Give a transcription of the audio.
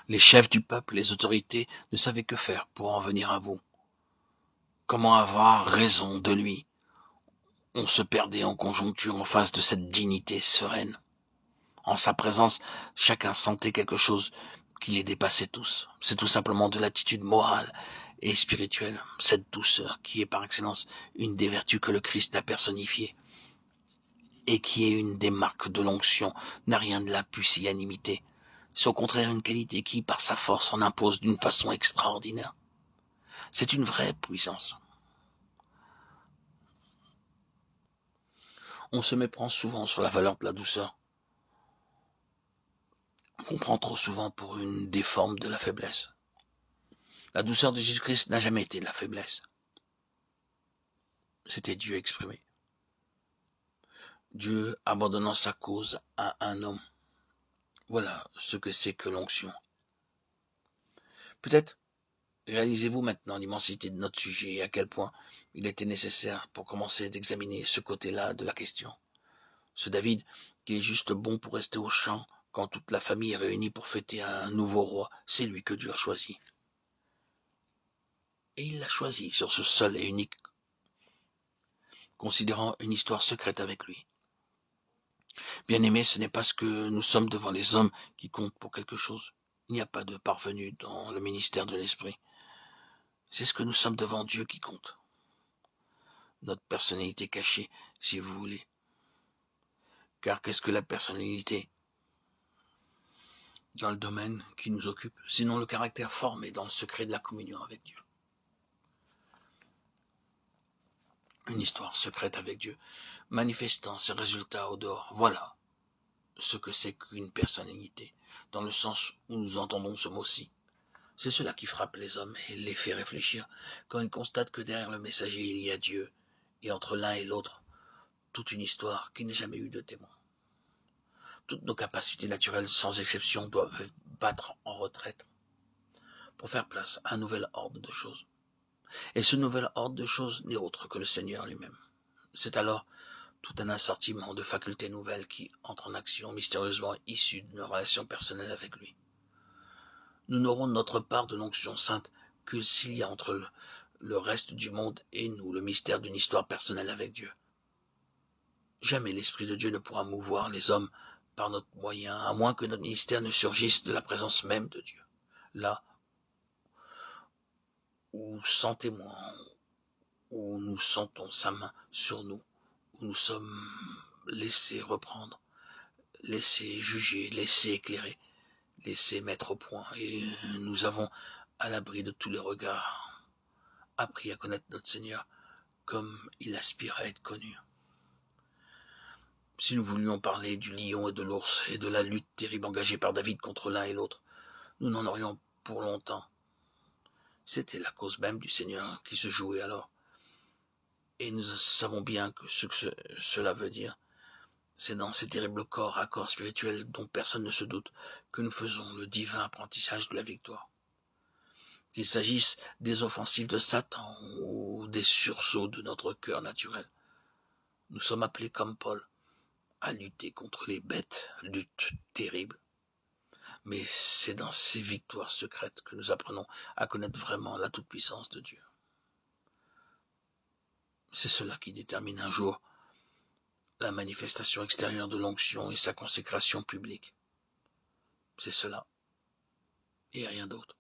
Les chefs du peuple, les autorités ne savaient que faire pour en venir à bout. Comment avoir raison de lui? On se perdait en conjoncture en face de cette dignité sereine. En sa présence, chacun sentait quelque chose qui les dépassait tous. C'est tout simplement de l'attitude morale et spirituelle, cette douceur qui est par excellence une des vertus que le Christ a personnifiée et qui est une des marques de l'onction, n'a rien de la pusillanimité. C'est au contraire une qualité qui, par sa force, en impose d'une façon extraordinaire. C'est une vraie puissance. On se méprend souvent sur la valeur de la douceur. On prend trop souvent pour une des formes de la faiblesse. La douceur de Jésus-Christ n'a jamais été de la faiblesse. C'était Dieu exprimé. Dieu abandonnant sa cause à un homme. Voilà ce que c'est que l'onction. Peut-être réalisez-vous maintenant l'immensité de notre sujet et à quel point il était nécessaire pour commencer d'examiner ce côté-là de la question. Ce David qui est juste bon pour rester au champ quand toute la famille est réunie pour fêter un nouveau roi, c'est lui que Dieu a choisi. Et il l'a choisi sur ce seul et unique, considérant une histoire secrète avec lui. Bien-aimé, ce n'est pas ce que nous sommes devant les hommes qui comptent pour quelque chose. Il n'y a pas de parvenu dans le ministère de l'Esprit. C'est ce que nous sommes devant Dieu qui compte. Notre personnalité cachée, si vous voulez. Car qu'est-ce que la personnalité dans le domaine qui nous occupe, sinon le caractère formé dans le secret de la communion avec Dieu? Une histoire secrète avec Dieu, manifestant ses résultats au dehors. Voilà ce que c'est qu'une personnalité, dans le sens où nous entendons ce mot-ci. C'est cela qui frappe les hommes et les fait réfléchir, quand ils constatent que derrière le messager il y a Dieu, et entre l'un et l'autre, toute une histoire qui n'a jamais eu de témoin. Toutes nos capacités naturelles, sans exception, doivent battre en retraite pour faire place à un nouvel ordre de choses. Et ce nouvel ordre de choses n'est autre que le Seigneur lui-même. C'est alors tout un assortiment de facultés nouvelles qui entrent en action mystérieusement issues de nos relations personnelles avec lui. Nous n'aurons notre part de l'onction sainte que s'il y a entre le reste du monde et nous le mystère d'une histoire personnelle avec Dieu. Jamais l'Esprit de Dieu ne pourra mouvoir les hommes par notre moyen, à moins que notre ministère ne surgisse de la présence même de Dieu. Là où sans témoin, où nous sentons sa main sur nous, où nous sommes laissés reprendre, laissés juger, laissés éclairer, laissés mettre au point, et nous avons, à l'abri de tous les regards, appris à connaître notre Seigneur comme il aspire à être connu. Si nous voulions parler du lion et de l'ours et de la lutte terrible engagée par David contre l'un et l'autre, nous n'en aurions pour longtemps. C'était la cause même du Seigneur qui se jouait alors. Et nous savons bien que ce que cela veut dire, c'est dans ces terribles corps à corps spirituels dont personne ne se doute que nous faisons le divin apprentissage de la victoire. Qu'il s'agisse des offensives de Satan ou des sursauts de notre cœur naturel. Nous sommes appelés comme Paul à lutter contre les bêtes, lutte terrible. Mais c'est dans ces victoires secrètes que nous apprenons à connaître vraiment la toute-puissance de Dieu. C'est cela qui détermine un jour la manifestation extérieure de l'onction et sa consécration publique. C'est cela, et rien d'autre.